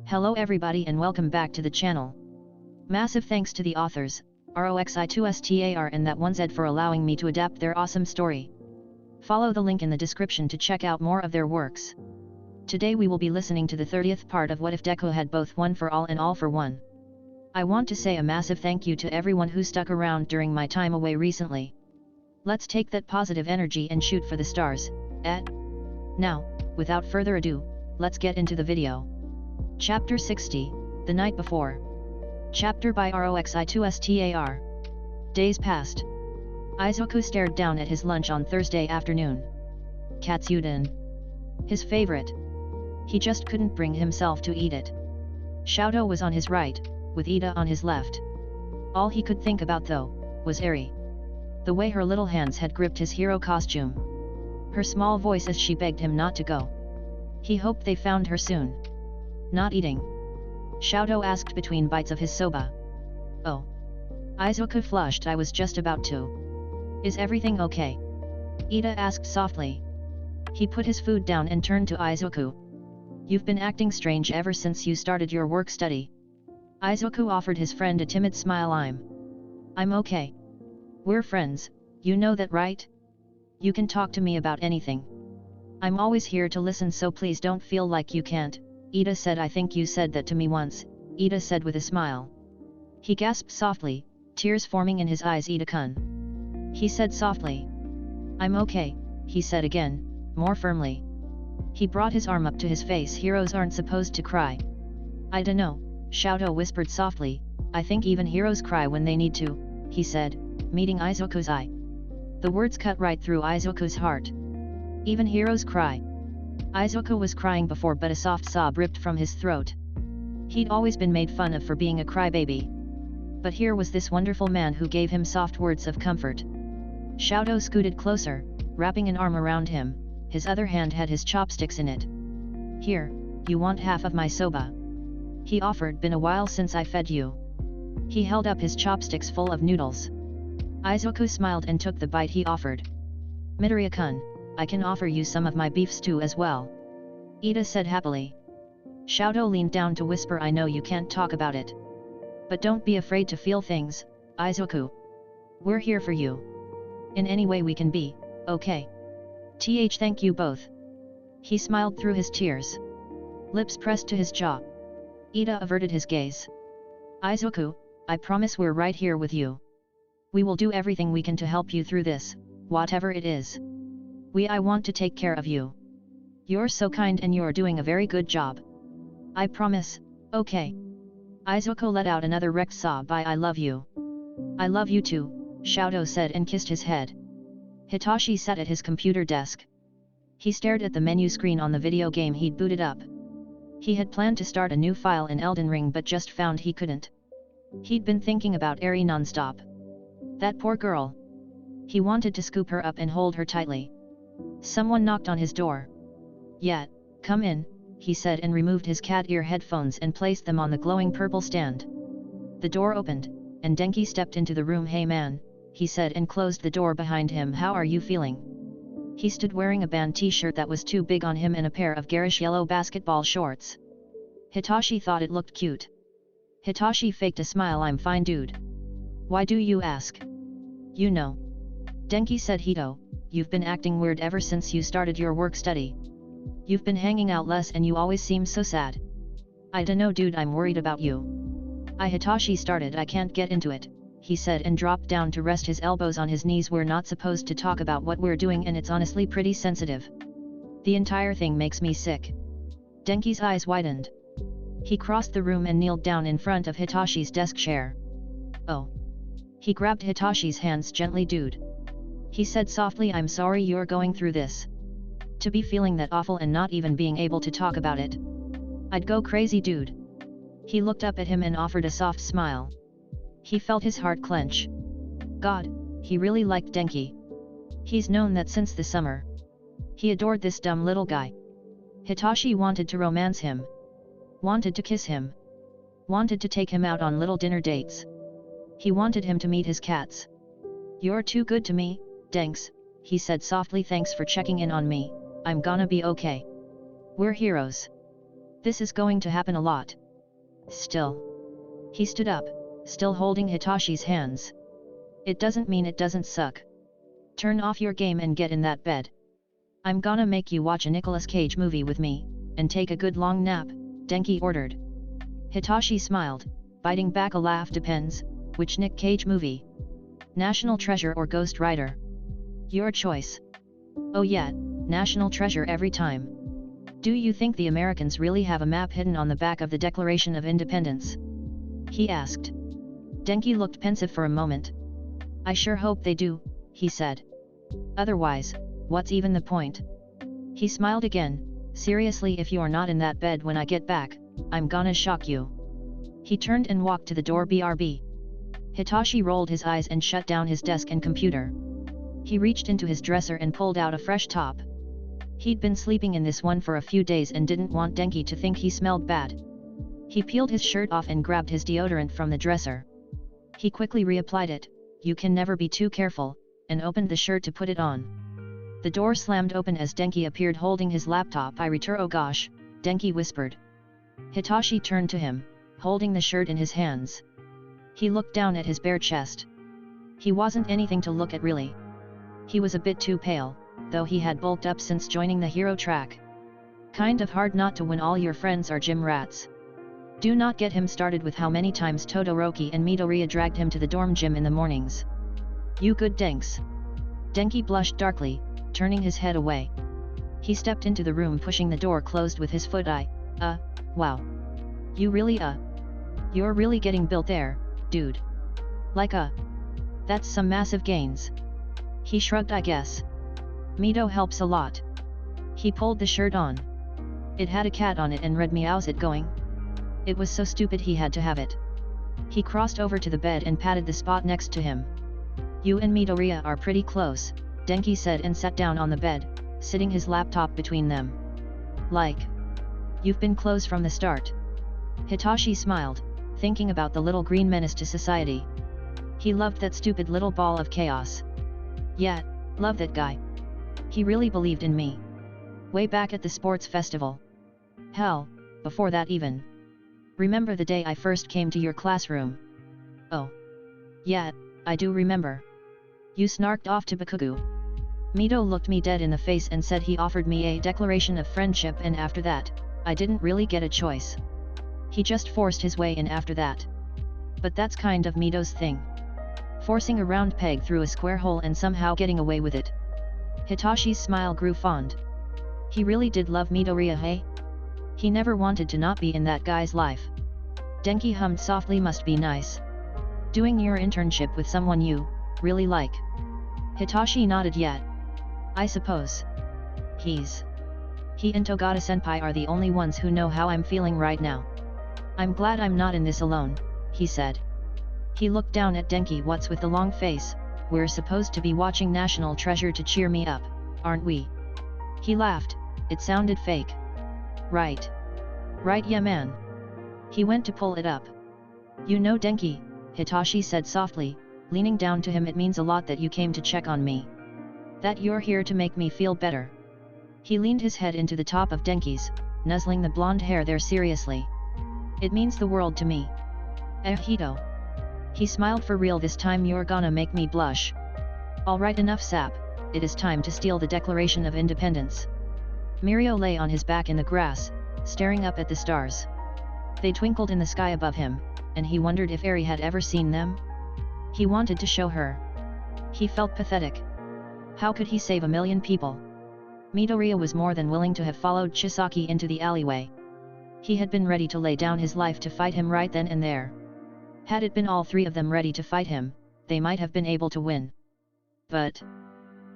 Hello everybody and welcome back to the channel. Massive thanks to the authors, Roxi2Star and ThatOneZed for allowing me to adapt their awesome story. Follow the link in the description to check out more of their works. Today we will be listening to the 30th part of What If Deku Had Both One for All and All for One. I want to say a massive thank you to everyone who stuck around during my time away recently. Let's take that positive energy and shoot for the stars, Now, without further ado, let's get into the video. Chapter 60, The Night Before. Chapter by Roxi2Star. Days passed. Izuku stared down at his lunch on Thursday afternoon. Katsudon. His favorite. He just couldn't bring himself to eat it. Shoto was on his right, with Ida on his left. All he could think about though, was Eri. The way her little hands had gripped his hero costume. Her small voice as she begged him not to go. He hoped they found her soon. Not eating? Shoto asked between bites of his soba. Oh. Izuku flushed. I was just about to. Is everything okay? Ida asked softly. He put his food down and turned to Izuku. You've been acting strange ever since you started your work study. Izuku offered his friend a timid smile. I'm okay. We're friends, you know that right? You can talk to me about anything. I'm always here to listen, so please don't feel like you can't, Ida said. I think you said that to me once, Ida said with a smile. He gasped softly, tears forming in his eyes. Ida-kun. He said softly. I'm okay, he said again, more firmly. He brought his arm up to his face. Heroes aren't supposed to cry. I dunno, Shoto whispered softly. I think even heroes cry when they need to, he said, meeting Izuku's eye. The words cut right through Izuku's heart. Even heroes cry. Izuku was crying before, but a soft sob ripped from his throat. He'd always been made fun of for being a crybaby. But here was this wonderful man who gave him soft words of comfort. Shoto scooted closer, wrapping an arm around him. His other hand had his chopsticks in it. Here, you want half of my soba? He offered. Been a while since I fed you. He held up his chopsticks full of noodles. Izuku smiled and took the bite he offered. Midoriya-kun, I can offer you some of my beef stew as well. Ida said happily. Shoto leaned down to whisper, I know you can't talk about it. But don't be afraid to feel things, Izuku. We're here for you. In any way we can be, okay? Thank you both. He smiled through his tears. Lips pressed to his jaw. Ida averted his gaze. Izuku, I promise we're right here with you. We will do everything we can to help you through this, whatever it is. I want to take care of you. You're so kind and you're doing a very good job. I promise, okay. Izuku let out another wrecked sob. I love you. I love you too, Shoto said and kissed his head. Hitachi sat at his computer desk. He stared at the menu screen on the video game he'd booted up. He had planned to start a new file in Elden Ring but just found he couldn't. He'd been thinking about Eri nonstop. That poor girl. He wanted to scoop her up and hold her tightly. Someone knocked on his door. Yeah, come in, he said and removed his cat ear headphones and placed them on the glowing purple stand. The door opened, and Denki stepped into the room. Hey man, he said and closed the door behind him. How are you feeling? He stood wearing a band t-shirt that was too big on him and a pair of garish yellow basketball shorts. Hitachi thought it looked cute. Hitachi faked a smile. I'm fine dude. Why do you ask? You know. Denki said. Hito, you've been acting weird ever since you started your work study. You've been hanging out less and you always seem so sad. I dunno dude, I'm worried about you. Hitachi started. I can't get into it, he said and dropped down to rest his elbows on his knees. We're not supposed to talk about what we're doing and it's honestly pretty sensitive. The entire thing makes me sick. Denki's eyes widened. He crossed the room and kneeled down in front of Hitachi's desk chair. Oh. He grabbed Hitachi's hands gently. Dude. He said softly, I'm sorry you're going through this. To be feeling that awful and not even being able to talk about it. I'd go crazy dude. He looked up at him and offered a soft smile. He felt his heart clench. God, he really liked Denki. He's known that since the summer. He adored this dumb little guy. Hitachi wanted to romance him. Wanted to kiss him. Wanted to take him out on little dinner dates. He wanted him to meet his cats. You're too good to me, Denks, he said softly. Thanks for checking in on me, I'm gonna be okay. We're heroes. This is going to happen a lot. Still. He stood up, still holding Hitoshi's hands. It doesn't mean it doesn't suck. Turn off your game and get in that bed. I'm gonna make you watch a Nicolas Cage movie with me, and take a good long nap, Denki ordered. Hitoshi smiled, biting back a laugh. Depends, which Nick Cage movie? National Treasure or Ghost Rider? Your choice. Oh yeah, National Treasure every time. Do you think the Americans really have a map hidden on the back of the Declaration of Independence? He asked. Denki looked pensive for a moment. I sure hope they do, he said. Otherwise, what's even the point? He smiled again. Seriously, if you're not in that bed when I get back, I'm gonna shock you. He turned and walked to the door. BRB. Hitoshi rolled his eyes and shut down his desk and computer. He reached into his dresser and pulled out a fresh top. He'd been sleeping in this one for a few days and didn't want Denki to think he smelled bad. He peeled his shirt off and grabbed his deodorant from the dresser. He quickly reapplied it, you can never be too careful, and opened the shirt to put it on. The door slammed open as Denki appeared holding his laptop. I return. Oh gosh, Denki whispered. Hitoshi turned to him, holding the shirt in his hands. He looked down at his bare chest. He wasn't anything to look at really. He was a bit too pale, though he had bulked up since joining the hero track. Kind of hard not to when all your friends are gym rats. Do not get him started with how many times Todoroki and Midoriya dragged him to the dorm gym in the mornings. You good Denks. Denki blushed darkly, turning his head away. He stepped into the room pushing the door closed with his foot. Wow. You really You're really getting built there, dude. Like that's some massive gains. He shrugged. I guess. Mido helps a lot. He pulled the shirt on. It had a cat on it and read meows it going. It was so stupid he had to have it. He crossed over to the bed and patted the spot next to him. You and Midoriya are pretty close, Denki said and sat down on the bed, sitting his laptop between them. Like. You've been close from the start. Hitoshi smiled, thinking about the little green menace to society. He loved that stupid little ball of chaos. Yeah, love that guy. He really believed in me. Way back at the sports festival. Hell, before that even. Remember the day I first came to your classroom? Oh. Yeah, I do remember. You snarked off to Bakugo. Mido looked me dead in the face and said he offered me a declaration of friendship, and after that, I didn't really get a choice. He just forced his way in after that. But that's kind of Mido's thing. Forcing a round peg through a square hole and somehow getting away with it. Hitoshi's smile grew fond. He really did love Midoriya, hey? He never wanted to not be in that guy's life. Denki hummed softly. Must be nice. Doing your internship with someone you really like. Hitoshi nodded. Yet. I suppose. He and Togata-senpai are the only ones who know how I'm feeling right now. I'm glad I'm not in this alone, he said. He looked down at Denki. What's with the long face? We're supposed to be watching National Treasure to cheer me up, aren't we? He laughed. It sounded fake. Right. Right, yeah man. He went to pull it up. You know Denki, Hitoshi said softly, leaning down to him. It means a lot that you came to check on me. That you're here to make me feel better. He leaned his head into the top of Denki's, nuzzling the blonde hair there seriously. It means the world to me. Hito. He smiled. For real this time? You're gonna make me blush. Alright, enough sap, it is time to steal the Declaration of Independence. Mirio lay on his back in the grass, staring up at the stars. They twinkled in the sky above him, and he wondered if Eri had ever seen them. He wanted to show her. He felt pathetic. How could he save 1,000,000 people? Midoriya was more than willing to have followed Chisaki into the alleyway. He had been ready to lay down his life to fight him right then and there. Had it been all three of them ready to fight him, they might have been able to win. But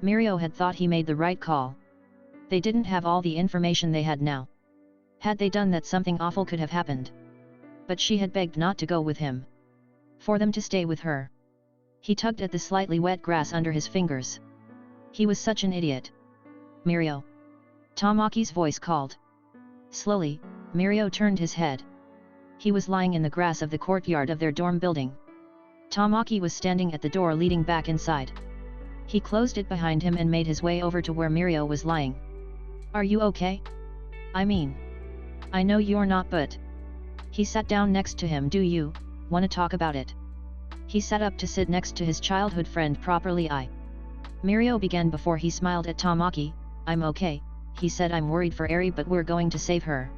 Mirio had thought he made the right call. They didn't have all the information they had now. Had they done that, something awful could have happened. But she had begged not to go with him. For them to stay with her. He tugged at the slightly wet grass under his fingers. He was such an idiot. Mirio. Tamaki's voice called. Slowly, Mirio turned his head. He was lying in the grass of the courtyard of their dorm building. Tamaki was standing at the door leading back inside. He closed it behind him and made his way over to where Mirio was lying. Are you okay? I mean, I know you're not, but... He sat down next to him. Do you wanna talk about it? He sat up to sit next to his childhood friend properly. Mirio began before he smiled at Tamaki. I'm okay, he said. I'm worried for Eri, but we're going to save her.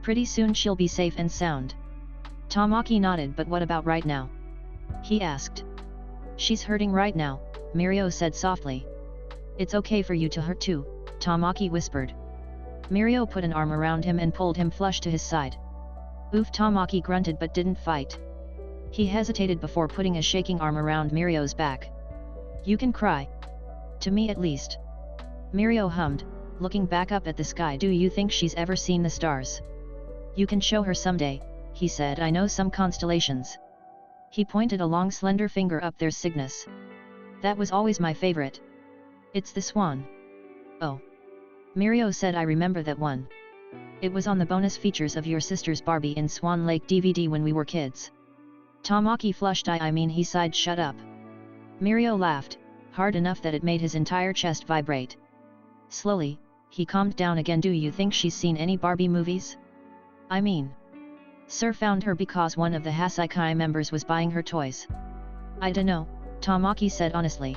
Pretty soon she'll be safe and sound. Tamaki nodded. But what about right now? He asked. She's hurting right now, Mirio said softly. It's okay for you to hurt too, Tamaki whispered. Mirio put an arm around him and pulled him flush to his side. Oof, Tamaki grunted but didn't fight. He hesitated before putting a shaking arm around Mirio's back. You can cry. To me at least. Mirio hummed, looking back up at the sky. Do you think she's ever seen the stars? You can show her someday, he said. I know some constellations. He pointed a long slender finger up. There's Cygnus. That was always my favorite. It's the swan. Oh. Mirio said. I remember that one. It was on the bonus features of your sister's Barbie in Swan Lake DVD when we were kids. Tamaki flushed. I mean, he sighed. Shut up. Mirio laughed, hard enough that it made his entire chest vibrate. Slowly, he calmed down again. Do you think she's seen any Barbie movies? I mean, Sir found her because one of the Hasaikai members was buying her toys. I dunno, Tamaki said honestly.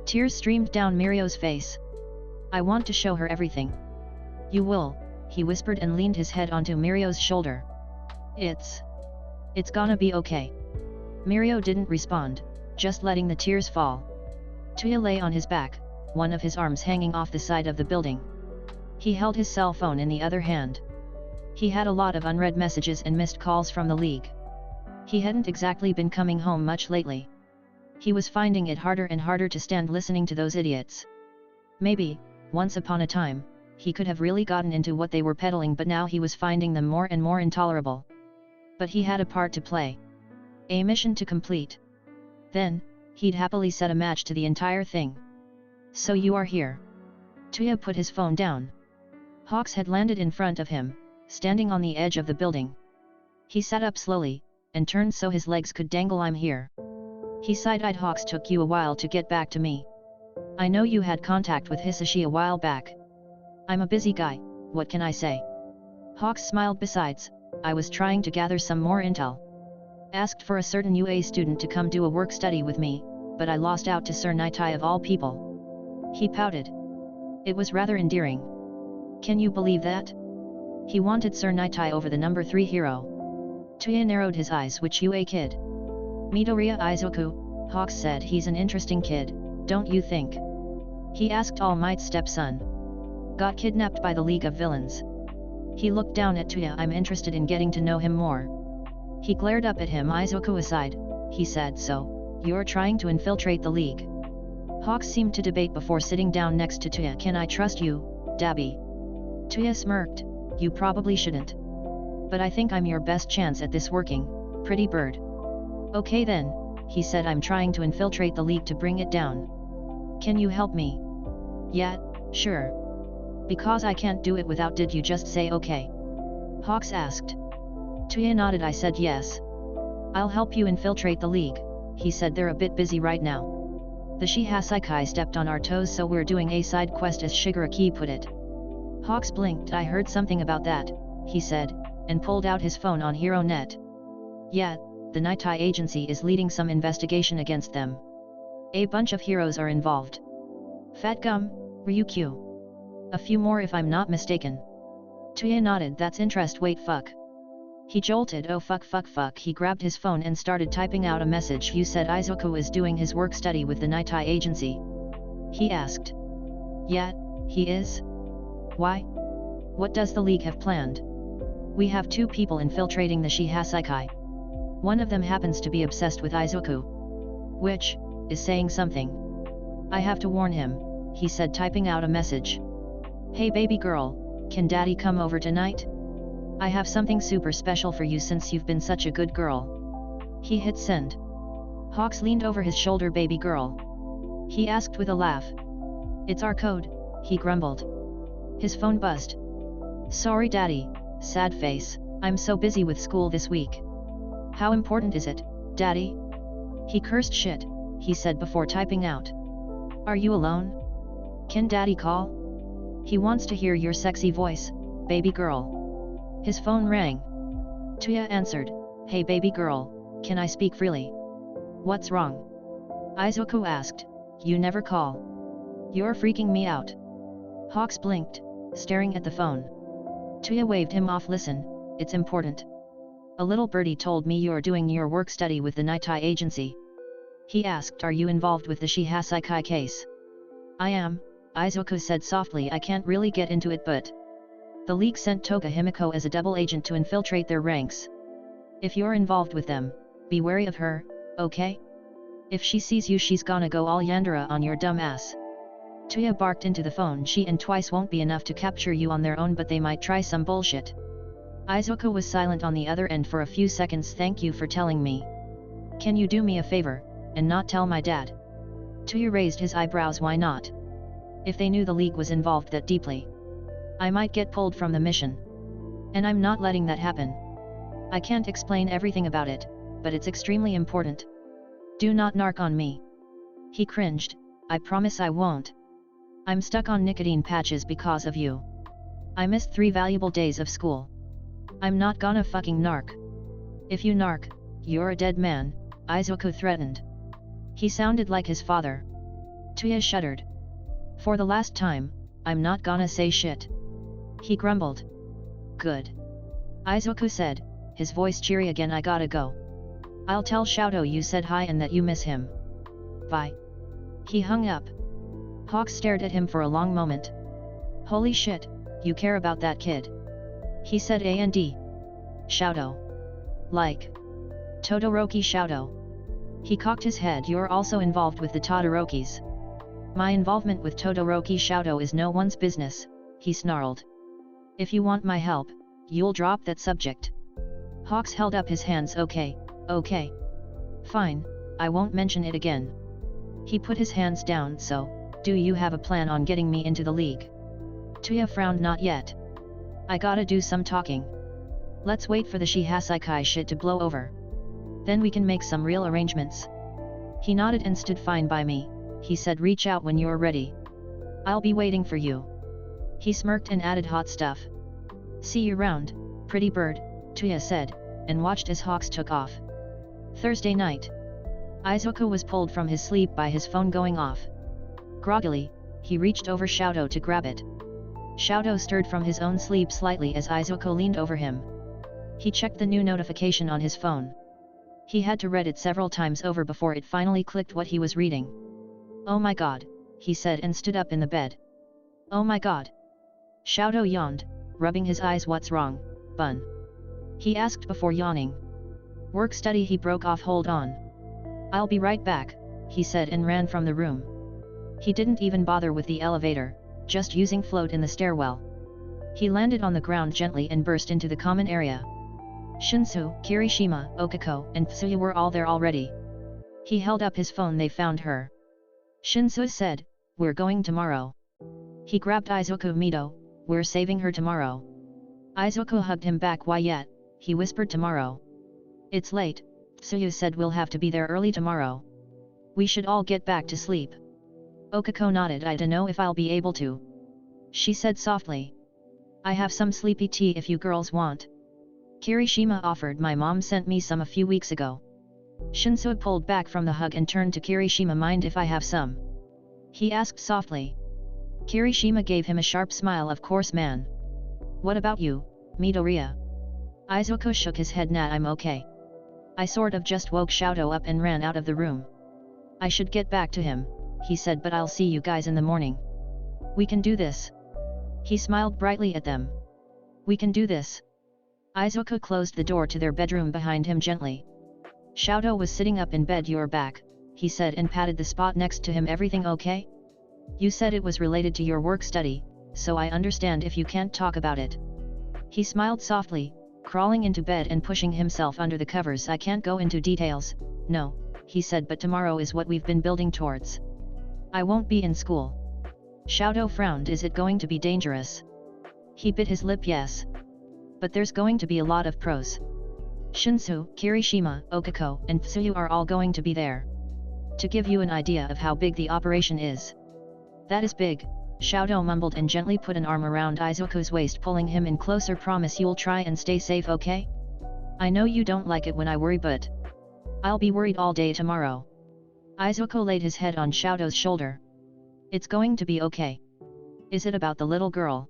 Tears streamed down Mirio's face. I want to show her everything. You will, he whispered and leaned his head onto Mirio's shoulder. It's gonna be okay. Mirio didn't respond, just letting the tears fall. Tuya lay on his back, one of his arms hanging off the side of the building. He held his cell phone in the other hand. He had a lot of unread messages and missed calls from the league. He hadn't exactly been coming home much lately. He was finding it harder and harder to stand listening to those idiots. Maybe, once upon a time, he could have really gotten into what they were peddling, but now he was finding them more and more intolerable. But he had a part to play. A mission to complete. Then, he'd happily set a match to the entire thing. So you are here. Tuya put his phone down. Hawks had landed in front of him, standing on the edge of the building. He sat up slowly, and turned so his legs could dangle. I'm here. He side-eyed. Hawks, took you a while to get back to me. I know you had contact with Hisashi a while back. I'm a busy guy, what can I say? Hawks smiled. Besides, I was trying to gather some more intel. Asked for a certain UA student to come do a work study with me, but I lost out to Sir Nitai of all people. He pouted. It was rather endearing. Can you believe that? He wanted Sir Nitai over the number 3 hero. Tuya narrowed his eyes. Which UA kid? Midoriya Izuku, Hawks said. He's an interesting kid, don't you think? He asked. All Might's stepson. Got kidnapped by the League of Villains. He looked down at Tuya. I'm interested in getting to know him more. He glared up at him. Izuku aside, he said. So, you're trying to infiltrate the League? Hawks seemed to debate before sitting down next to Tuya. Can I trust you, Dabby? Tuya smirked. You probably shouldn't. But I think I'm your best chance at this working, pretty bird. Okay then, he said. I'm trying to infiltrate the League to bring it down. Can you help me? Yeah, sure. Because I can't do it without. Did you just say okay? Hawks asked. Tuya nodded. I said yes. I'll help you infiltrate the League, he said. They're a bit busy right now. The Shihasaikai stepped on our toes, so we're doing a side quest, as Shigaraki put it. Hawks blinked. I heard something about that, he said, and pulled out his phone. On HeroNet. Yeah, the Nitai agency is leading some investigation against them. A bunch of heroes are involved. Fat Gum, Ryukyu. A few more if I'm not mistaken. Tuya nodded. That's interest. Wait, fuck. He jolted. Oh fuck. He grabbed his phone and started typing out a message. You said Izuku is doing his work study with the Nitai agency? He asked. Yeah, he is. Why? What does the League have planned? We have 2 people infiltrating the Shihasaikai. One of them happens to be obsessed with Izuku. Which is saying something. I have to warn him, he said, typing out a message. Hey baby girl, can daddy come over tonight? I have something super special for you since you've been such a good girl. He hit send. Hawks leaned over his shoulder. Baby girl? He asked with a laugh. It's our code, he grumbled. His phone buzzed. Sorry daddy, sad face, I'm so busy with school this week. How important is it, daddy? He cursed. Shit, he said before typing out. Are you alone? Can daddy call? He wants to hear your sexy voice, baby girl. His phone rang. Tuya answered, "Hey baby girl, can I speak freely?" "What's wrong?" Izuku asked. "You never call. You're freaking me out." Hawks blinked, staring at the phone. Tuya waved him off. "Listen, it's important. A little birdie told me you're doing your work study with the Nitai agency." He asked, "Are you involved with the Shihasaikai case?" "I am," Izuku said softly. "I can't really get into it, but the League sent Toga Himiko as a double agent to infiltrate their ranks. If you're involved with them, be wary of her, okay? If she sees you, she's gonna go all Yandere on your dumb ass." Tuya barked into the phone. "She and twice won't be enough to capture you on their own, but they might try some bullshit." Izuku was silent on the other end for a few seconds. "Thank you for telling me. Can you do me a favor, and not tell my dad?" Tuya raised his eyebrows. "Why not? If they knew the League was involved that deeply, I might get pulled from the mission. And I'm not letting that happen. I can't explain everything about it, but it's extremely important. Do not narc on me." He cringed. "I promise I won't. I'm stuck on nicotine patches because of you. I missed 3 valuable days of school. I'm not gonna fucking narc. If you narc, you're a dead man," Izuku threatened. He sounded like his father. Tuya shuddered. "For the last time, I'm not gonna say shit." He grumbled. "Good," Izuku said, his voice cheery again. "I gotta go. I'll tell Shoto you said hi and that you miss him. Bye." He hung up. Hawks stared at him for a long moment. "Holy shit, you care about that kid," he said. "And Shoto? Like Todoroki Shoto?" He cocked his head. "You're also involved with the Todorokis." "My involvement with Todoroki Shoto is no one's business," he snarled. "If you want my help, you'll drop that subject." Hawks held up his hands. Okay. Fine, I won't mention it again." He put his hands down. "So, do you have a plan on getting me into the League?" Tuya frowned. "Not yet. I gotta do some talking. Let's wait for the Shihasaikai shit to blow over. Then we can make some real arrangements." He nodded and stood. "Fine by me," he said. "Reach out when you're ready. I'll be waiting for you." He smirked and added, "Hot stuff. See you round, pretty bird," Tuya said, and watched as Hawks took off. Thursday night. Izuku was pulled from his sleep by his phone going off. Groggily, he reached over Shoto to grab it. Shoto stirred from his own sleep slightly as Izuku leaned over him. He checked the new notification on his phone. He had to read it several times over before it finally clicked what he was reading. "Oh my god," he said and stood up in the bed. "Oh my god." Shoto yawned, rubbing his eyes. "What's wrong, bun?" he asked before yawning. "Work study." He broke off. "Hold on. I'll be right back," he said and ran from the room. He didn't even bother with the elevator, just using float in the stairwell. He landed on the ground gently and burst into the common area. Shinsu, Kirishima, Okako, and Tsuyu were all there already. He held up his phone. "They found her." Shinsu said, "We're going tomorrow." He grabbed Izuku. "Mito, we're saving her tomorrow." Izuku hugged him back. "Why yet?" he whispered. "Tomorrow. It's late," Tsuyu said. "We'll have to be there early tomorrow. We should all get back to sleep." Okako nodded. "I dunno if I'll be able to," she said softly. "I have some sleepy tea if you girls want." Kirishima offered. "My mom sent me some a few weeks ago." Shinsu pulled back from the hug and turned to Kirishima. "Mind if I have some?" he asked softly. Kirishima gave him a sharp smile. "Of course, man. What about you, Midoriya?" Izuku shook his head. "Nah, I'm okay. I sort of just woke Shoto up and ran out of the room. I should get back to him," he said, "but I'll see you guys in the morning. We can do this." He smiled brightly at them. "We can do this." Izuku closed the door to their bedroom behind him gently. Shoto was sitting up in bed. "You're back," he said and patted the spot next to him. "Everything okay? You said it was related to your work study, so I understand if you can't talk about it." He smiled softly, crawling into bed and pushing himself under the covers. "I can't go into details, no," he said, "but tomorrow is what we've been building towards. I won't be in school." Shoto frowned. "Is it going to be dangerous?" He bit his lip. "Yes. But there's going to be a lot of pros. Shinsu, Kirishima, Okako, and Tsuyu are all going to be there. To give you an idea of how big the operation is." "That is big," Xiaodo mumbled and gently put an arm around Izuku's waist, pulling him in closer. Promise you'll try and stay safe, okay? I know you don't like it when I worry, but I'll be worried all day tomorrow. Izuku laid his head on Xiaodo's shoulder. It's going to be okay. Is it about the little girl?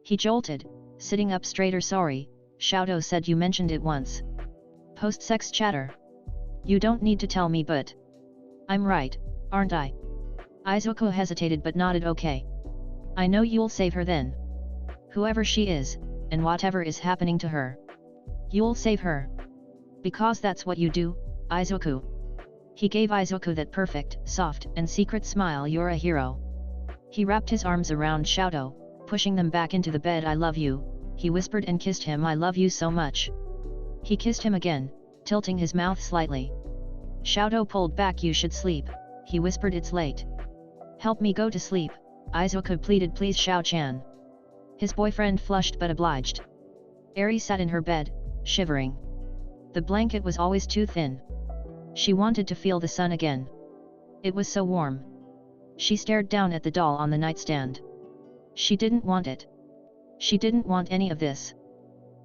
He jolted, sitting up straighter. Sorry, Xiaodo said you mentioned it once. Post-sex chatter. You don't need to tell me, but I'm right, aren't I? Izuku hesitated but nodded. Okay. I know you'll save her then. Whoever she is, and whatever is happening to her. You'll save her. Because that's what you do, Izuku. He gave Izuku that perfect, soft, and secret smile. You're a hero. He wrapped his arms around Xiaodo, pushing them back into the bed. I love you, he whispered and kissed him. I love you so much. He kissed him again, tilting his mouth slightly. Xiaodo pulled back. You should sleep, he whispered. It's late. Help me go to sleep, Izuku pleaded. Please, Xiao-chan. His boyfriend flushed but obliged. Eri sat in her bed, shivering. The blanket was always too thin. She wanted to feel the sun again. It was so warm. She stared down at the doll on the nightstand. She didn't want it. She didn't want any of this.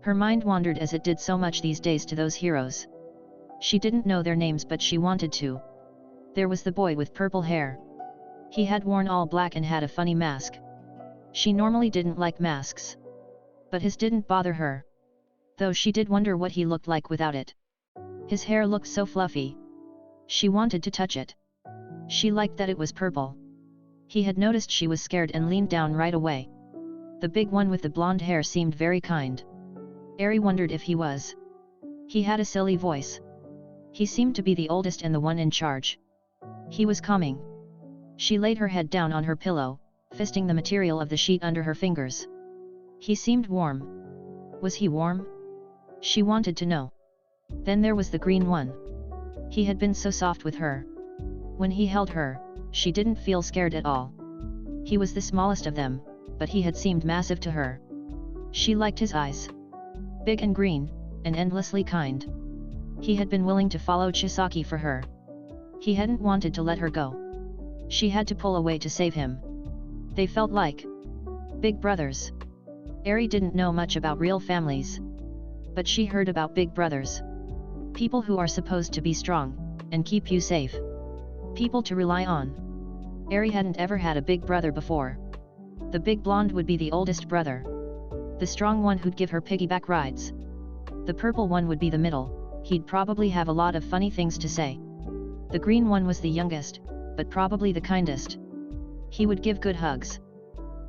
Her mind wandered as it did so much these days to those heroes. She didn't know their names but she wanted to. There was the boy with purple hair. He had worn all black and had a funny mask. She normally didn't like masks. But his didn't bother her. Though she did wonder what he looked like without it. His hair looked so fluffy. She wanted to touch it. She liked that it was purple. He had noticed she was scared and leaned down right away. The big one with the blonde hair seemed very kind. Eri wondered if he was. He had a silly voice. He seemed to be the oldest and the one in charge. He was calming. She laid her head down on her pillow, fisting the material of the sheet under her fingers. He seemed warm. Was he warm? She wanted to know. Then there was the green one. He had been so soft with her. When he held her, she didn't feel scared at all. He was the smallest of them, but he had seemed massive to her. She liked his eyes. Big and green, and endlessly kind. He had been willing to follow Chisaki for her. He hadn't wanted to let her go. She had to pull away to save him. They felt like big brothers. Eri didn't know much about real families. But she heard about big brothers. People who are supposed to be strong, and keep you safe. People to rely on. Eri hadn't ever had a big brother before. The big blonde would be the oldest brother. The strong one who'd give her piggyback rides. The purple one would be the middle, he'd probably have a lot of funny things to say. The green one was the youngest, but probably the kindest. He would give good hugs.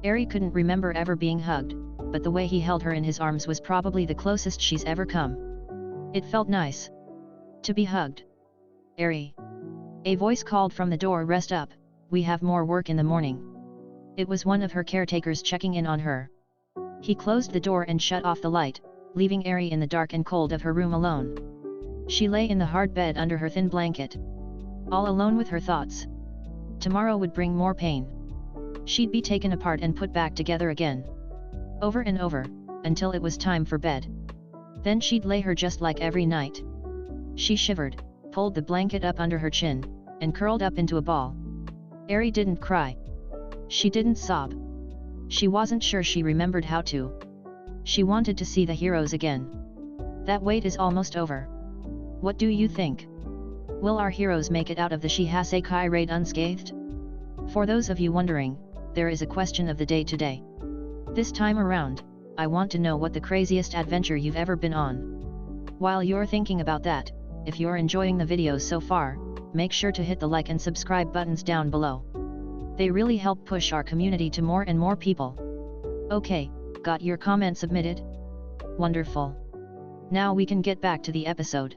Eri couldn't remember ever being hugged, but the way he held her in his arms was probably the closest she's ever come. It felt nice to be hugged. Eri. A voice called from the door. Rest up, we have more work in the morning. It was one of her caretakers checking in on her. He closed the door and shut off the light, leaving Eri in the dark and cold of her room alone. She lay in the hard bed under her thin blanket. All alone with her thoughts. Tomorrow would bring more pain. She'd be taken apart and put back together again. Over and over, until it was time for bed. Then she'd lay her just like every night. She shivered, pulled the blanket up under her chin, and curled up into a ball. Eri didn't cry. She didn't sob. She wasn't sure she remembered how to. She wanted to see the heroes again. That wait is almost over. What do you think? Will our heroes make it out of the Shihasekai raid unscathed? For those of you wondering, there is a question of the day today. This time around, I want to know what the craziest adventure you've ever been on. While you're thinking about that, if you're enjoying the videos so far, make sure to hit the like and subscribe buttons down below. They really help push our community to more and more people. Okay, got your comment submitted? Wonderful. Now we can get back to the episode.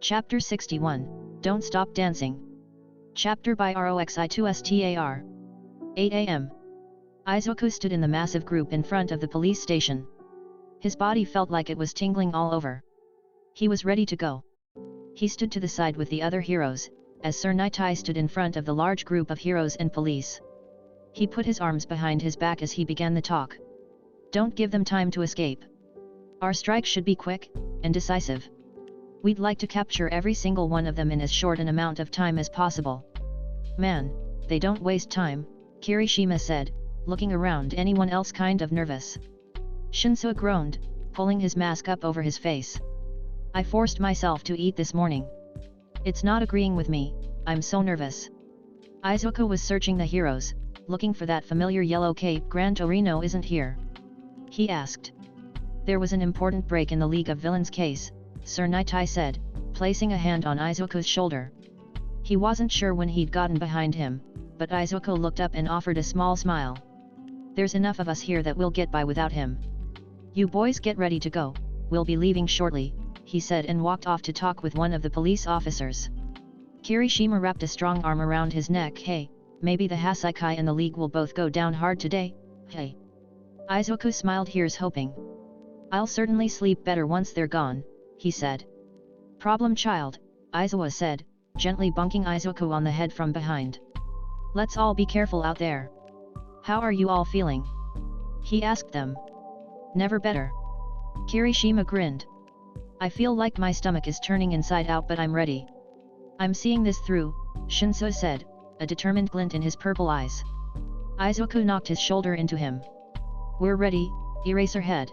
Chapter 61, Don't Stop Dancing. Chapter by Roxi2Star. 8 AM. Izuku stood in the massive group in front of the police station. His body felt like it was tingling all over. He was ready to go. He stood to the side with the other heroes, as Sir Nitai stood in front of the large group of heroes and police. He put his arms behind his back as he began the talk. Don't give them time to escape. Our strike should be quick and decisive. We'd like to capture every single one of them in as short an amount of time as possible. Man, they don't waste time, Kirishima said, looking around. Anyone else kind of nervous? Shinsuo groaned, pulling his mask up over his face. I forced myself to eat this morning. It's not agreeing with me, I'm so nervous. Izuku was searching the heroes, looking for that familiar yellow cape. Gran Torino isn't here? He asked. There was an important break in the League of Villains case, Sir Nitai said, placing a hand on Izuku's shoulder. He wasn't sure when he'd gotten behind him, but Izuku looked up and offered a small smile. There's enough of us here that we'll get by without him. You boys get ready to go, we'll be leaving shortly, he said and walked off to talk with one of the police officers. Kirishima wrapped a strong arm around his neck. Hey, maybe the Hassaikai and the League will both go down hard today, hey. Izuku smiled. Here's hoping. I'll certainly sleep better once they're gone, he said. Problem child, Izuwa said, gently bunking Izuku on the head from behind. Let's all be careful out there. How are you all feeling? He asked them. Never better. Kirishima grinned. I feel like my stomach is turning inside out, but I'm ready. I'm seeing this through, Shinsuo said, a determined glint in his purple eyes. Izuku knocked his shoulder into him. We're ready, Eraserhead.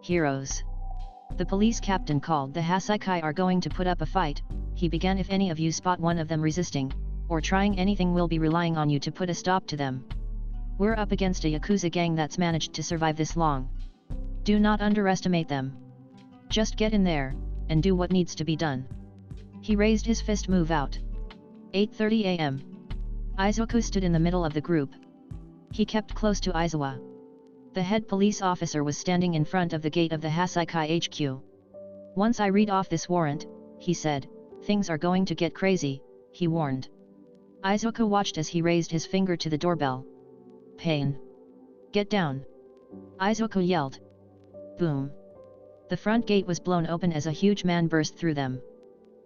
Heroes. The police captain called. The Hassaikai are going to put up a fight, he began. If any of you spot one of them resisting, or trying anything, we'll be relying on you to put a stop to them. We're up against a Yakuza gang that's managed to survive this long. Do not underestimate them. Just get in there, and do what needs to be done. He raised his fist. Move out. 8:30 a.m. Izuku stood in the middle of the group. He kept close to Izuwa. The head police officer was standing in front of the gate of the Hassaikai HQ. Once I read off this warrant, he said, things are going to get crazy, he warned. Izuku watched as he raised his finger to the doorbell. Pain. Get down. Izuku yelled. Boom. The front gate was blown open as a huge man burst through them.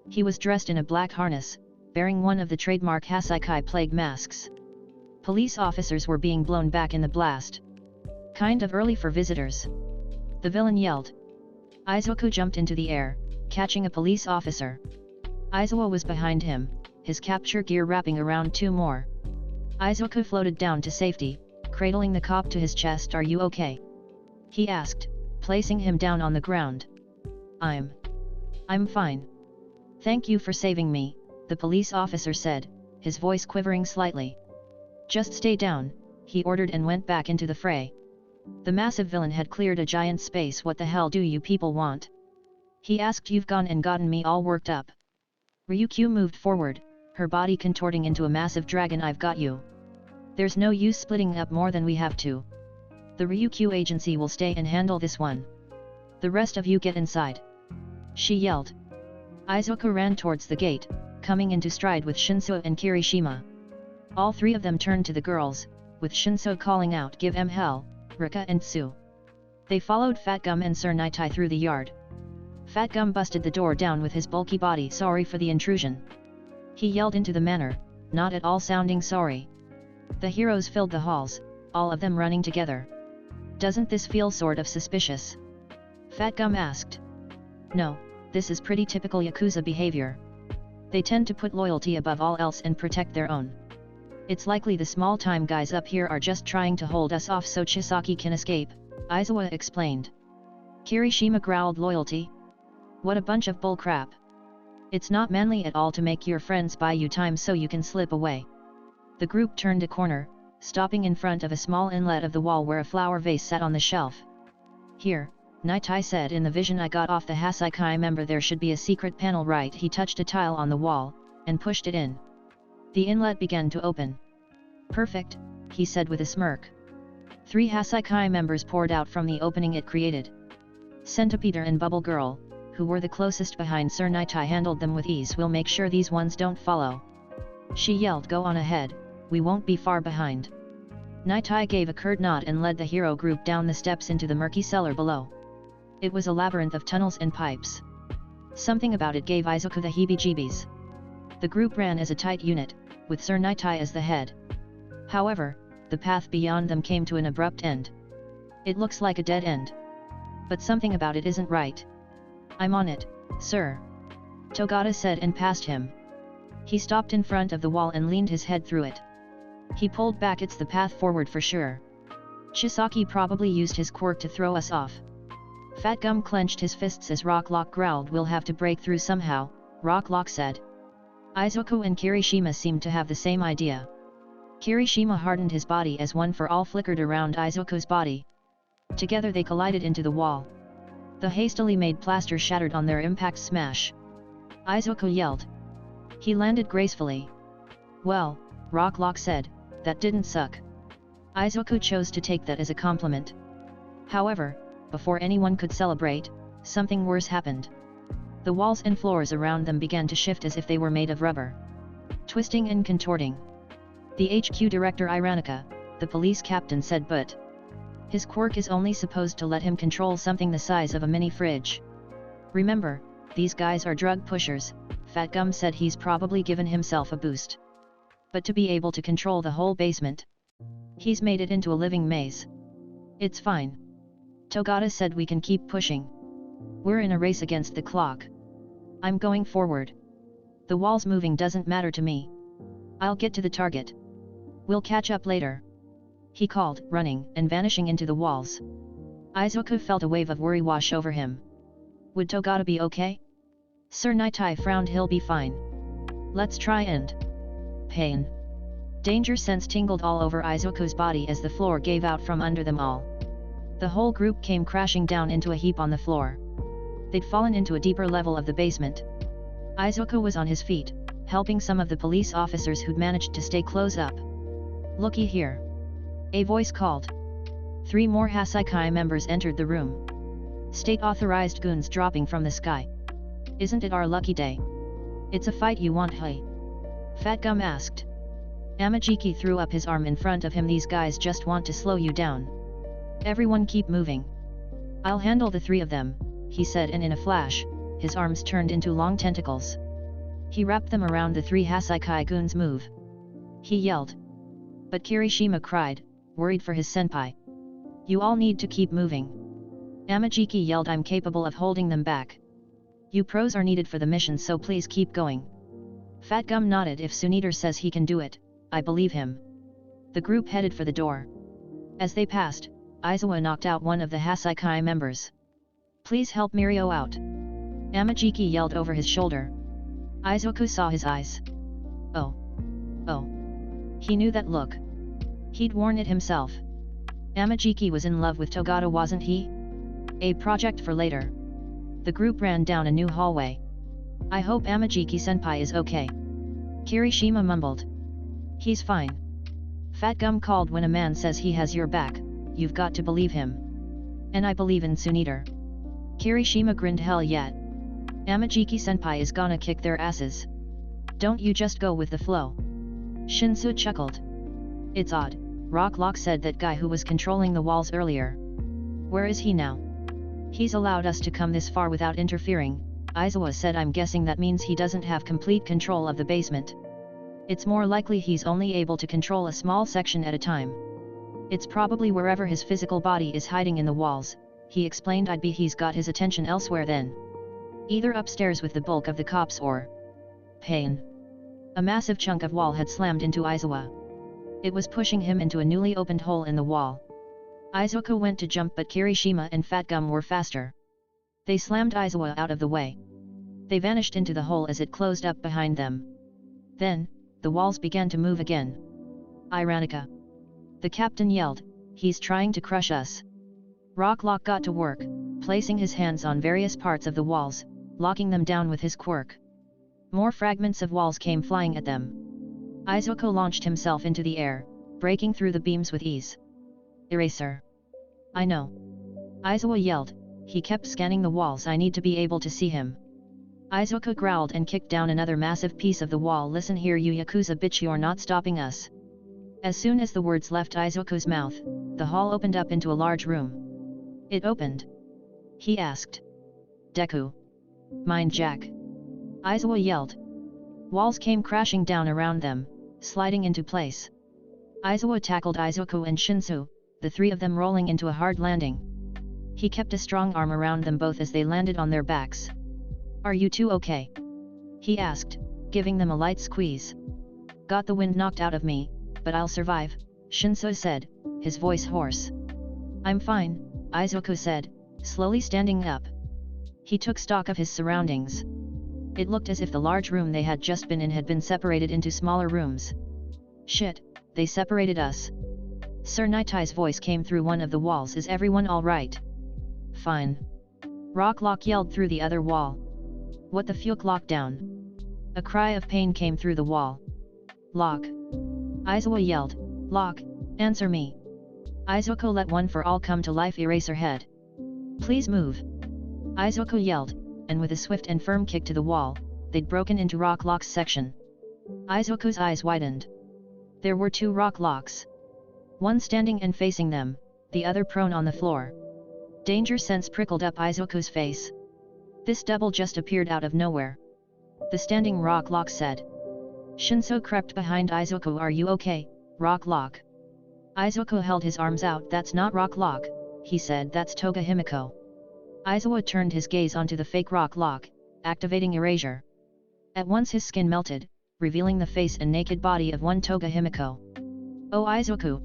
He was dressed in a black harness, bearing one of the trademark Hassaikai plague masks. Police officers were being blown back in the blast. Kind of early for visitors. The villain yelled. Izuku jumped into the air, catching a police officer. Izuwa was behind him, his capture gear wrapping around two more. Izuku floated down to safety, cradling the cop to his chest. Are you okay? He asked, placing him down on the ground. I'm fine. Thank you for saving me, the police officer said, his voice quivering slightly. Just stay down, he ordered and went back into the fray. The massive villain had cleared a giant space. What the hell do you people want? He asked. You've gone and gotten me all worked up. Ryukyu moved forward, her body contorting into a massive dragon. I've got you. There's no use splitting up more than we have to. The Ryukyu agency will stay and handle this one. The rest of you get inside. She yelled. Izuku ran towards the gate, coming into stride with Shinsuo and Kirishima. All three of them turned to the girls, with Shinsuo calling out, give em hell, Rika and Tsu. They followed Fat Gum and Sir Nitai through the yard. Fat Gum busted the door down with his bulky body. Sorry for the intrusion. He yelled into the manor, not at all sounding sorry. The heroes filled the halls, all of them running together. Doesn't this feel sort of suspicious? Fat Gum asked. No, this is pretty typical Yakuza behavior. They tend to put loyalty above all else and protect their own. It's likely the small-time guys up here are just trying to hold us off so Chisaki can escape, Izuwa explained. Kirishima growled. Loyalty? What a bunch of bull crap. It's not manly at all to make your friends buy you time so you can slip away. The group turned a corner, stopping in front of a small inlet of the wall where a flower vase sat on the shelf. Here, Nitai said, in the vision I got off the Hassaikai member there should be a secret panel right. He touched a tile on the wall, and pushed it in. The inlet began to open. Perfect, he said with a smirk. 3 Hassaikai members poured out from the opening it created. Centipede and Bubble Girl, who were the closest behind Sir Nitai, handled them with ease. We'll make sure these ones don't follow. She yelled. Go on ahead, we won't be far behind. Nitai gave a curt nod and led the hero group down the steps into the murky cellar below. It was a labyrinth of tunnels and pipes. Something about it gave Izuku the heebie-jeebies. The group ran as a tight unit, with Sir Nitai as the head. However, the path beyond them came to an abrupt end. It looks like a dead end. But something about it isn't right. I'm on it, sir. Togata said and passed him. He stopped in front of the wall and leaned his head through it. He pulled back. It's the path forward for sure. Chisaki probably used his quirk to throw us off. Fat Gum clenched his fists as Rocklock growled, "We'll have to break through somehow," Rocklock said. Izuku and Kirishima seemed to have the same idea. Kirishima hardened his body as One for All flickered around Izuku's body. Together they collided into the wall. The hastily made plaster shattered on their impact smash. Izuku yelled. He landed gracefully. "Well," Rocklock said, "that didn't suck." Izuku chose to take that as a compliment. However, before anyone could celebrate, something worse happened. The walls and floors around them began to shift as if they were made of rubber. Twisting and contorting. The HQ director Iranica, the police captain, said, "But his quirk is only supposed to let him control something the size of a mini fridge. Remember, these guys are drug pushers." Fat Gum said, "He's probably given himself a boost. But to be able to control the whole basement, he's made it into a living maze." "It's fine." Togata said, "We can keep pushing. We're in a race against the clock. I'm going forward. The walls moving doesn't matter to me. I'll get to the target. We'll catch up later," he called, running and vanishing into the walls. Izuku felt a wave of worry wash over him. Would Togata be okay? Sir Nitai frowned. "He'll be fine. Let's try and..." Pain. Danger sense tingled all over Izuku's body as the floor gave out from under them all. The whole group came crashing down into a heap on the floor. They'd fallen into a deeper level of the basement. Izuku was on his feet, helping some of the police officers who'd managed to stay close up. "Looky here," a voice called. 3 more Hasaikai members entered the room. State-authorized goons dropping from the sky. "Isn't it our lucky day? It's a fight you want, hey?" Fat Gum asked. Amajiki threw up his arm in front of him. "These guys just want to slow you down. Everyone keep moving. I'll handle the 3 of them," he said, and in a flash, his arms turned into long tentacles. He wrapped them around the 3 Hasaikai goons. "Move!" he yelled. But Kirishima cried, worried for his senpai. "You all need to keep moving." Amajiki yelled, "I'm capable of holding them back. You pros are needed for the mission, so please keep going." Fat Gum nodded. "If Suniter says he can do it, I believe him." The group headed for the door. As they passed, Izuwa knocked out one of the Hasaikai members. "Please help Mirio out," Amajiki yelled over his shoulder. Izuku saw his eyes. Oh. He knew that look. He'd worn it himself. Amajiki was in love with Togata, wasn't he? A project for later. The group ran down a new hallway. "I hope Amajiki-senpai is okay," Kirishima mumbled. "He's fine." Fat Gum called, "When a man says he has your back, you've got to believe him. And I believe in Suniter." Kirishima grinned. "Hell yeah. Amajiki-senpai is gonna kick their asses. Don't you just go with the flow." Shinsu chuckled. "It's odd," Rocklock said. "That guy who was controlling the walls earlier. Where is he now? He's allowed us to come this far without interfering," Izuwa said. "I'm guessing that means he doesn't have complete control of the basement. It's more likely he's only able to control a small section at a time. It's probably wherever his physical body is hiding in the walls," he explained. "I'd be he's got his attention elsewhere then. Either upstairs with the bulk of the cops or..." Pain. A massive chunk of wall had slammed into Izuwa. It was pushing him into a newly opened hole in the wall. Izuku went to jump, but Kirishima and Fat Gum were faster. They slammed Izuwa out of the way. They vanished into the hole as it closed up behind them. Then, the walls began to move again. "Iranica!" the captain yelled, "He's trying to crush us." Rocklock got to work, placing his hands on various parts of the walls, locking them down with his quirk. More fragments of walls came flying at them. Izuku launched himself into the air, breaking through the beams with ease. "Eraser! I know!" Izuwa yelled. He kept scanning the walls. "I need to be able to see him." Izuku growled and kicked down another massive piece of the wall. "Listen here, you Yakuza bitch, you're not stopping us." As soon as the words left Izuku's mouth, the hall opened up into a large room. "It opened?" he asked. "Deku. Mind Jack!" Izuwa yelled. Walls came crashing down around them, sliding into place. Izuwa tackled Izuku and Shinsu, the 3 of them rolling into a hard landing. He kept a strong arm around them both as they landed on their backs. "Are you two okay?" he asked, giving them a light squeeze. "Got the wind knocked out of me, but I'll survive," Shinsu said, his voice hoarse. I'm fine, Izuku said, slowly standing up. He took stock of his surroundings. It looked as if the large room they had just been in had been separated into smaller rooms. Shit, they separated us. Sir Nightie's voice came through one of the walls. Is everyone alright? Fine. Rocklock yelled through the other wall. What the fuck, lockdown? A cry of pain came through the wall. Lock. Izuku yelled, Lock, answer me. Izuku let one for all come to life. Eraserhead. Please move. Izuku yelled, and with a swift and firm kick to the wall, they'd broken into Rocklock's section. Izuku's eyes widened. There were 2 Rocklocks. One standing and facing them, the other prone on the floor. Danger sense prickled up Izuku's face. This double just appeared out of nowhere. The standing Rocklock said. Shinso crept behind Izuku. Are you okay, Rocklock? Izuku held his arms out. That's not Rocklock, he said. That's Toga Himiko. Izuku turned his gaze onto the fake Rocklock, activating erasure. At once his skin melted, revealing the face and naked body of one Toga Himiko. Oh Izuku!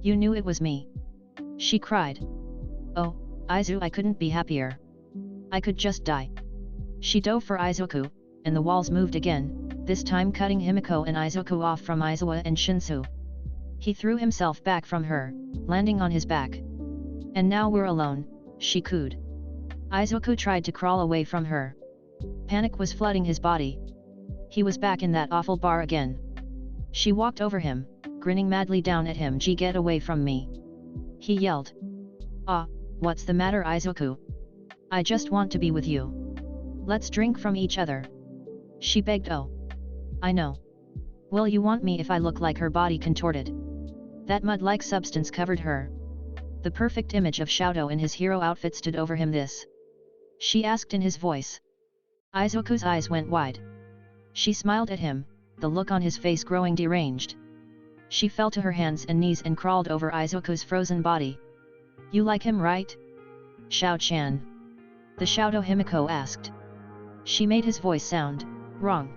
You knew it was me! She cried. Oh, Izu, I couldn't be happier. I could just die. She dove for Izuku, and the walls moved again, this time cutting Himiko and Izuku off from Izuku and Shinsu. He threw himself back from her, landing on his back. And now we're alone, she cooed. Izuku tried to crawl away from her. Panic was flooding his body. He was back in that awful bar again. She walked over him, grinning madly down at him. Get away from me! He yelled. Ah, what's the matter, Izuku? I just want to be with you. Let's drink from each other. She begged. Oh. I know. Will you want me if I look like? Her body contorted. That mud-like substance covered her. The perfect image of Shoto in his hero outfit stood over him. This? She asked in his voice. Izuku's eyes went wide. She smiled at him, the look on his face growing deranged. She fell to her hands and knees and crawled over Izuku's frozen body. You like him, right? Shao-chan. The Shoto Himiko asked. She made his voice sound wrong.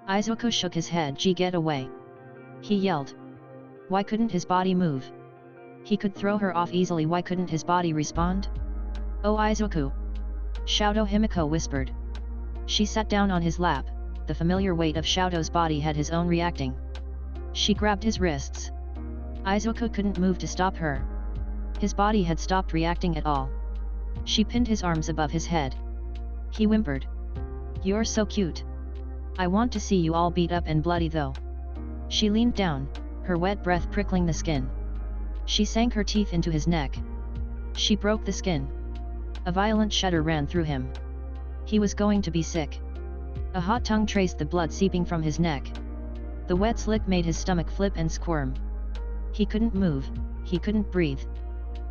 Izuku shook his head. Get away! He yelled. Why couldn't his body move? He could throw her off easily. Why couldn't his body respond? Oh Izuku! Shoto Himiko whispered. She sat down on his lap. The familiar weight of Shoto's body had his own reacting. She grabbed his wrists. Izuku couldn't move to stop her. His body had stopped reacting at all. She pinned his arms above his head. He whimpered. You're so cute. I want to see you all beat up and bloody though. She leaned down, her wet breath prickling the skin. She sank her teeth into his neck. She broke the skin. A violent shudder ran through him. He was going to be sick. A hot tongue traced the blood seeping from his neck. The wet slick made his stomach flip and squirm. He couldn't move, he couldn't breathe.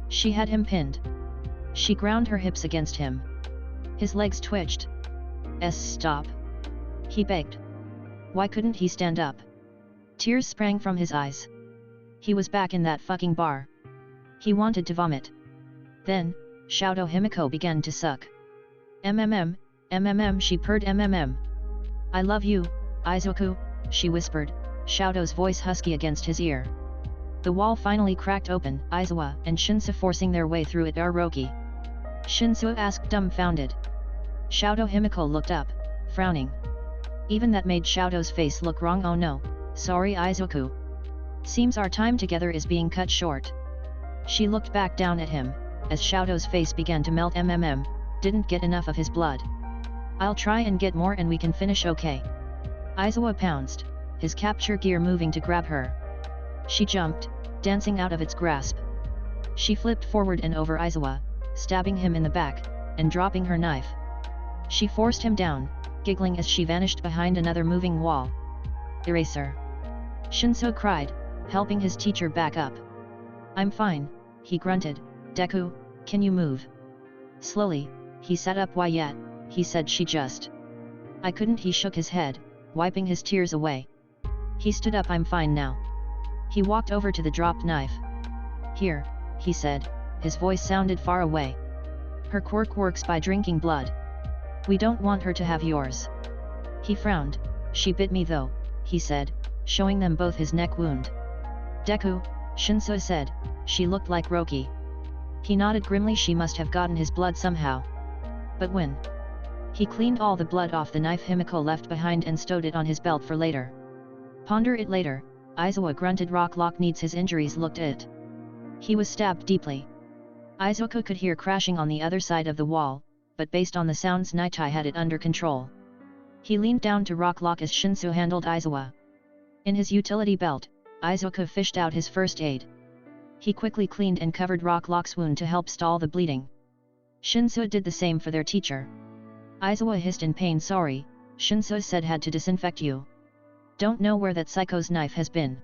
She had him pinned. She ground her hips against him. His legs twitched. Stop! He begged. Why couldn't he stand up? Tears sprang from his eyes. He was back in that fucking bar. He wanted to vomit. Then, Shoto Himiko began to suck. She purred. I love you, Izuku, she whispered, Shoto's voice husky against his ear. The wall finally cracked open, Izuku and Shinsu forcing their way through it. Roki? Shinsu asked, dumbfounded. Shoto Himiko looked up, frowning. Even that made Shoto's face look wrong. Oh no, sorry Izuku. Seems our time together is being cut short. She looked back down at him, as Shoto's face began to melt. Didn't get enough of his blood. I'll try and get more and we can finish, okay? Izuku pounced, his capture gear moving to grab her. She jumped, dancing out of its grasp. She flipped forward and over Izuku, stabbing him in the back, and dropping her knife. She forced him down, giggling as she vanished behind another moving wall. Eraser! Shinso cried, helping his teacher back up. I'm fine, he grunted. Deku, can you move? Slowly, he sat up. Why yet? He said. She just. I couldn't. He shook his head, wiping his tears away. He stood up. I'm fine now. He walked over to the dropped knife. Here, he said, his voice sounded far away. Her quirk works by drinking blood. We don't want her to have yours. He frowned. She bit me though, he said, showing them both his neck wound. Deku, Shinso said, she looked like Roki. He nodded grimly. She must have gotten his blood somehow. But when? He cleaned all the blood off the knife Himiko left behind and stowed it on his belt for later. Ponder it later, Aizawa grunted. Rock needs his injuries looked at. He was stabbed deeply. Izuku could hear crashing on the other side of the wall, but based on the sounds Nightai had it under control. He leaned down to Rock as Shinsu handled Aizawa. In his utility belt, Izuku fished out his first aid. He quickly cleaned and covered Rock's wound to help stall the bleeding. Shinsu did the same for their teacher. Aizawa hissed in pain. Sorry, Shinsu said, had to disinfect you. Don't know where that psycho's knife has been.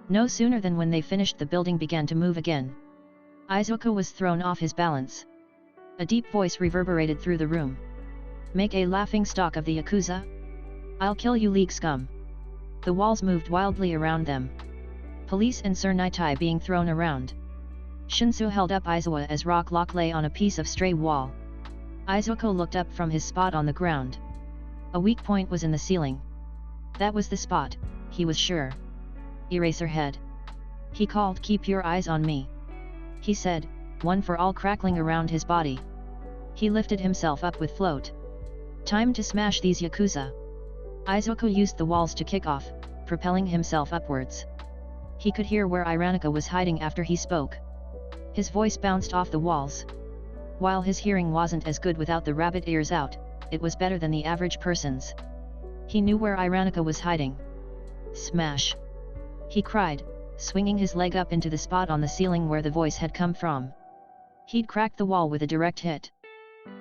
No sooner than when they finished, the building began to move again. Izuku was thrown off his balance. A deep voice reverberated through the room. Make a laughing stock of the Yakuza? I'll kill you, league scum. The walls moved wildly around them. Police and Sir Nightai being thrown around. Shinsu held up Aizawa as Rock lay on a piece of stray wall. Izuku looked up from his spot on the ground. A weak point was in the ceiling. That was the spot, he was sure. Eraserhead. He called. Keep your eyes on me. He said, one for all crackling around his body. He lifted himself up with float. Time to smash these Yakuza. Izuku used the walls to kick off, propelling himself upwards. He could hear where Iranika was hiding after he spoke. His voice bounced off the walls. While his hearing wasn't as good without the rabbit ears out, it was better than the average person's. He knew where Iranika was hiding. Smash! He cried, swinging his leg up into the spot on the ceiling where the voice had come from. He'd cracked the wall with a direct hit.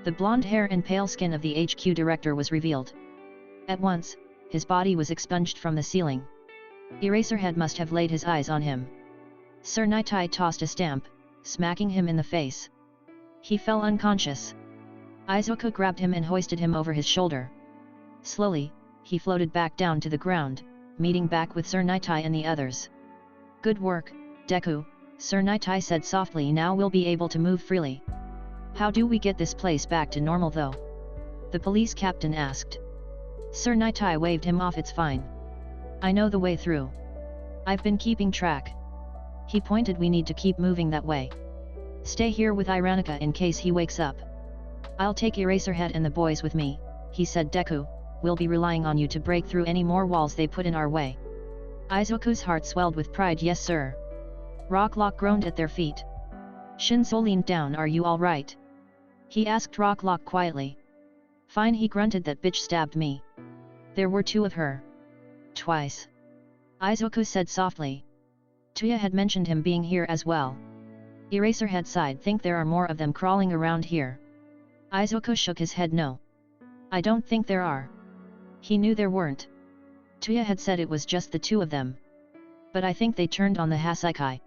The blonde hair and pale skin of the HQ director was revealed. At once, his body was expunged from the ceiling. Eraserhead must have laid his eyes on him. Sir Nightai tossed a stamp, smacking him in the face. He fell unconscious. Izuku grabbed him and hoisted him over his shoulder. Slowly, he floated back down to the ground, meeting back with Sir Nightai and the others. Good work, Deku, Sir Nightai said softly. Now we'll be able to move freely. How do we get this place back to normal though? The police captain asked. Sir Nightai waved him off. It's fine. I know the way through. I've been keeping track. He pointed. We need to keep moving that way. Stay here with Iranika in case he wakes up. I'll take Eraserhead and the boys with me, he said. Deku, we'll be relying on you to break through any more walls they put in our way. Izuku's heart swelled with pride. Yes sir. Rock groaned at their feet. Shinso leaned down. Are you alright? He asked Rock quietly. Fine, he grunted. That bitch stabbed me. There were two of her. Twice. Izuku said softly. Tuya had mentioned him being here as well. Eraserhead sighed. Think there are more of them crawling around here? Izuku shook his head. No. I don't think there are. He knew there weren't. Tuya had said it was just the two of them. But I think they turned on the Hassaikai.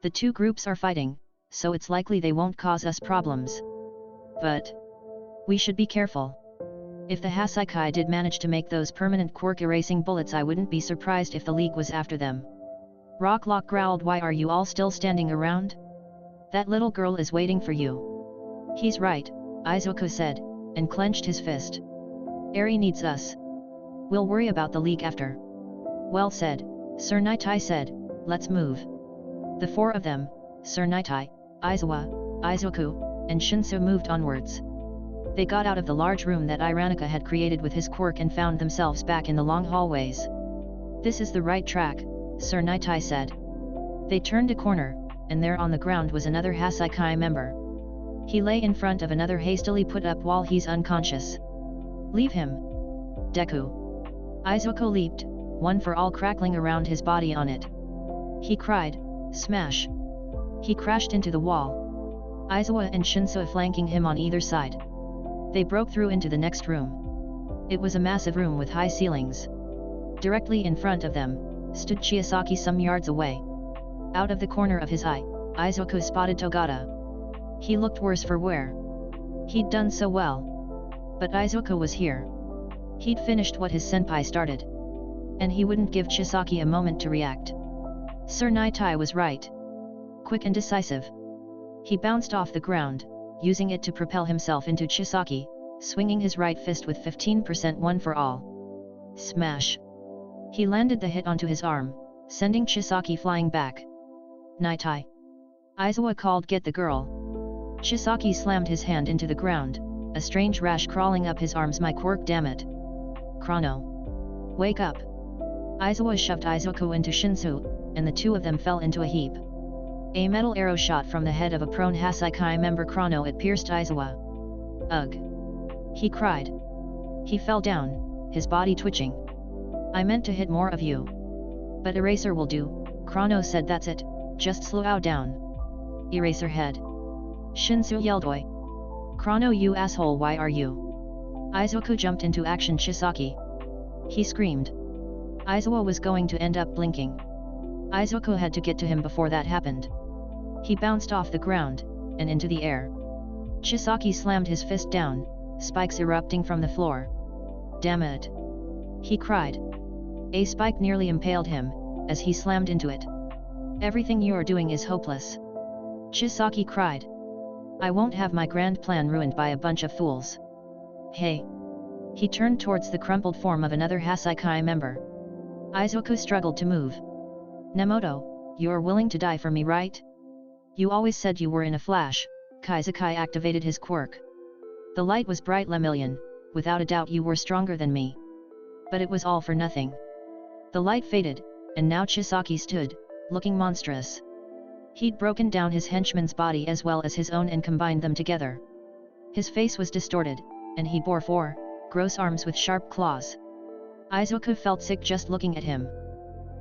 The two groups are fighting, so it's likely they won't cause us problems. But we should be careful. If the Hassaikai did manage to make those permanent quirk-erasing bullets, I wouldn't be surprised if the League was after them. Rock growled. Why are you all still standing around? That little girl is waiting for you. He's right, Izuku said, and clenched his fist. Eri needs us. We'll worry about the League after. Well said, Sir Nightai said. Let's move. The four of them, Sir Nightai, Aizawa, Izuku, and Shinsu, moved onwards. They got out of the large room that Iranika had created with his quirk and found themselves back in the long hallways. This is the right track, Sir Nightai said. They turned a corner, and there on the ground was another Hassaikai member. He lay in front of another hastily put up wall. He's unconscious. Leave him. Deku. Izuku leaped, one for all crackling around his body on it. He cried, smash. He crashed into the wall. Aizawa and Shinsu flanking him on either side. They broke through into the next room. It was a massive room with high ceilings. Directly in front of them, stood Chisaki some yards away. Out of the corner of his eye, Izuku spotted Togata. He looked worse for wear. He'd done so well. But Izuku was here. He'd finished what his senpai started. And he wouldn't give Chisaki a moment to react. Sir Nightai was right. Quick and decisive. He bounced off the ground, using it to propel himself into Chisaki, swinging his right fist with 15% one for all. Smash! He landed the hit onto his arm, sending Chisaki flying back. Nightai. Aizawa called, "Get the girl." Chisaki slammed his hand into the ground, a strange rash crawling up his arms. "My quirk, damn it. Chrono. Wake up." Aizawa shoved Izuku into Shinsu, and the two of them fell into a heap. A metal arrow shot from the head of a prone Hassaikai member Chrono. It pierced Aizawa. "Ugh!" he cried. He fell down, his body twitching. "I meant to hit more of you. But eraser will do," Chrono said. "That's it, just slow down." Eraser head. Shinsu yelled, "Oi! Chrono, you asshole, why are you?" Izuku jumped into action. "Chisaki!" he screamed. Aizawa was going to end up blinking. Izuku had to get to him before that happened. He bounced off the ground, and into the air. Chisaki slammed his fist down, spikes erupting from the floor. "Damn it!" he cried. A spike nearly impaled him, as he slammed into it. "Everything you're doing is hopeless," Chisaki cried. "I won't have my grand plan ruined by a bunch of fools." "Hey!" He turned towards the crumpled form of another Hassaikai member. Izuku struggled to move. "Nemoto, you're willing to die for me, right? You always said you were in a flash." Kaizakai activated his quirk. "The light was bright, Lemillion, without a doubt you were stronger than me. But it was all for nothing." The light faded, and now Chisaki stood, looking monstrous. He'd broken down his henchman's body as well as his own and combined them together. His face was distorted, and he bore 4 gross arms with sharp claws. Izuku felt sick just looking at him.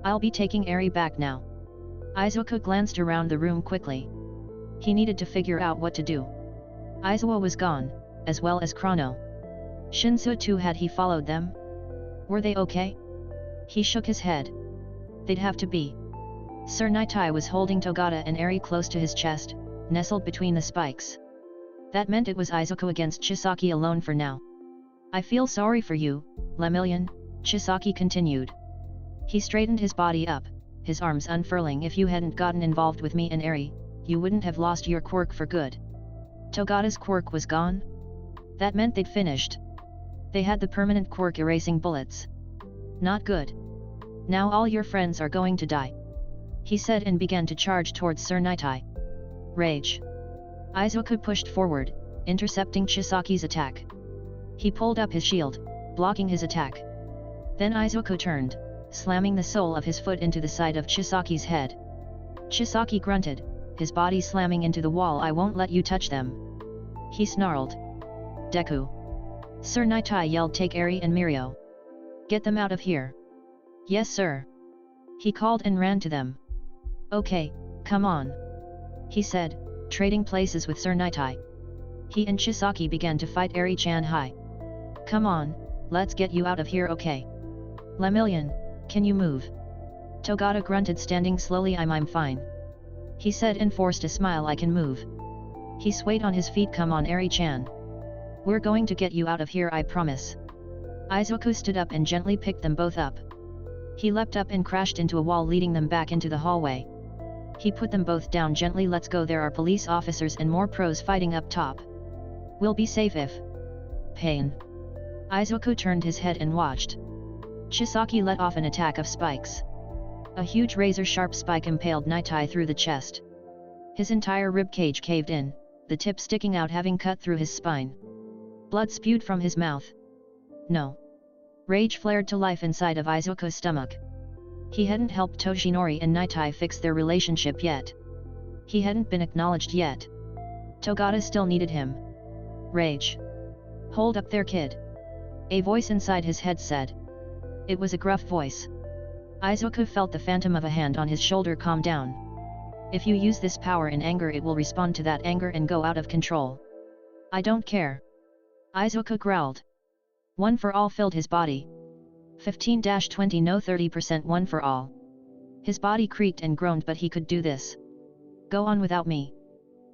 "I'll be taking Eri back now." Izuku glanced around the room quickly. He needed to figure out what to do. Aizawa was gone, as well as Chrono. Shinsu too, had he followed them? Were they okay? He shook his head. They'd have to be. Sir Nitai was holding Togata and Eri close to his chest, nestled between the spikes. That meant it was Izuku against Chisaki alone for now. "I feel sorry for you, Lemillion," Chisaki continued. He straightened his body up, his arms unfurling. "If you hadn't gotten involved with me and Eri, you wouldn't have lost your quirk for good." Togata's quirk was gone? That meant they'd finished. They had the permanent quirk erasing bullets. Not good. "Now all your friends are going to die," he said and began to charge towards Sir Nitai. Rage. Izuku pushed forward, intercepting Chisaki's attack. He pulled up his shield, blocking his attack. Then Izuku turned, slamming the sole of his foot into the side of Chisaki's head. Chisaki grunted, his body slamming into the wall. "I won't let you touch them," he snarled. "Deku!" Sir Nitai yelled. "Take Eri and Mirio. Get them out of here." "Yes, sir," he called and ran to them. "Okay, come on," he said, trading places with Sir Nitai. He and Chisaki began to fight Eri-chan high. "Come on, let's get you out of here, okay? Lemillion, can you move?" Togata grunted, standing slowly. I'm fine," he said and forced a smile. "I can move." He swayed on his feet. "Come on, Eri-chan. We're going to get you out of here, I promise." Izuku stood up and gently picked them both up. He leapt up and crashed into a wall, leading them back into the hallway. He put them both down gently. "Let's go, there are police officers and more pros fighting up top. We'll be safe if..." Pain. Izuku turned his head and watched. Chisaki let off an attack of spikes. A huge razor-sharp spike impaled Nitai through the chest. His entire ribcage caved in, the tip sticking out, having cut through his spine. Blood spewed from his mouth. No. Rage flared to life inside of Izuku's stomach. He hadn't helped Toshinori and Nitai fix their relationship yet. He hadn't been acknowledged yet. Togata still needed him. Rage. "Hold up there, kid," a voice inside his head said. It was a gruff voice. Izuku felt the phantom of a hand on his shoulder. "Calm down. If you use this power in anger, it will respond to that anger and go out of control." "I don't care," Izuku growled. One for all filled his body. 15-20 no 30% one for all. His body creaked and groaned, but he could do this. "Go on without me.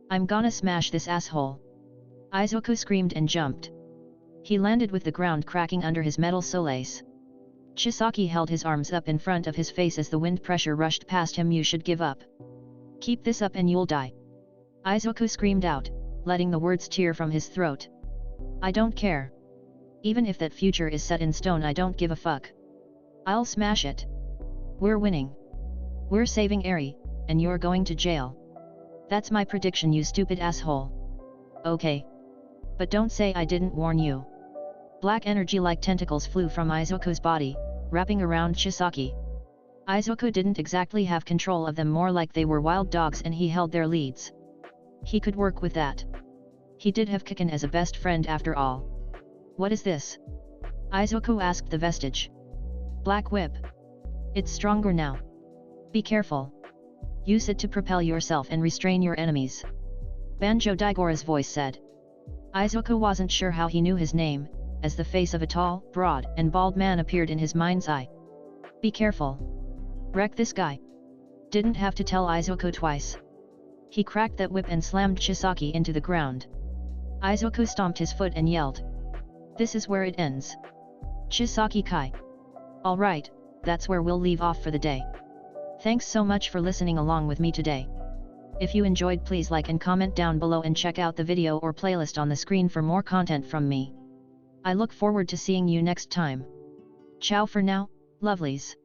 I'm gonna smash this asshole." Izuku screamed and jumped. He landed with the ground cracking under his metal soles. Chisaki held his arms up in front of his face as the wind pressure rushed past him. "You should give up. Keep this up and you'll die," Izuku screamed out, letting the words tear from his throat. "I don't care. Even if that future is set in stone, I don't give a fuck. I'll smash it. We're winning. We're saving Eri, and you're going to jail." That's my prediction, you stupid asshole. Okay. But don't say I didn't warn you. Black energy like tentacles flew from Izuku's body, wrapping around Chisaki. Izuku didn't exactly have control of them, more like they were wild dogs and he held their leads. He could work with that. He did have Kiken as a best friend after all. What is this? Izuku asked the vestige. Black whip. It's stronger now. Be careful. Use it to propel yourself and restrain your enemies. Banjo Daigora's voice said. Izuku wasn't sure how he knew his name, as the face of a tall, broad, and bald man appeared in his mind's eye. Be careful. Wreck this guy. Didn't have to tell Izuku twice. He cracked that whip and slammed Chisaki into the ground. Izuku stomped his foot and yelled. This is where it ends. Chisaki Kai. Alright, that's where we'll leave off for the day. Thanks so much for listening along with me today. If you enjoyed, please like and comment down below and check out the video or playlist on the screen for more content from me. I look forward to seeing you next time. Ciao for now, lovelies.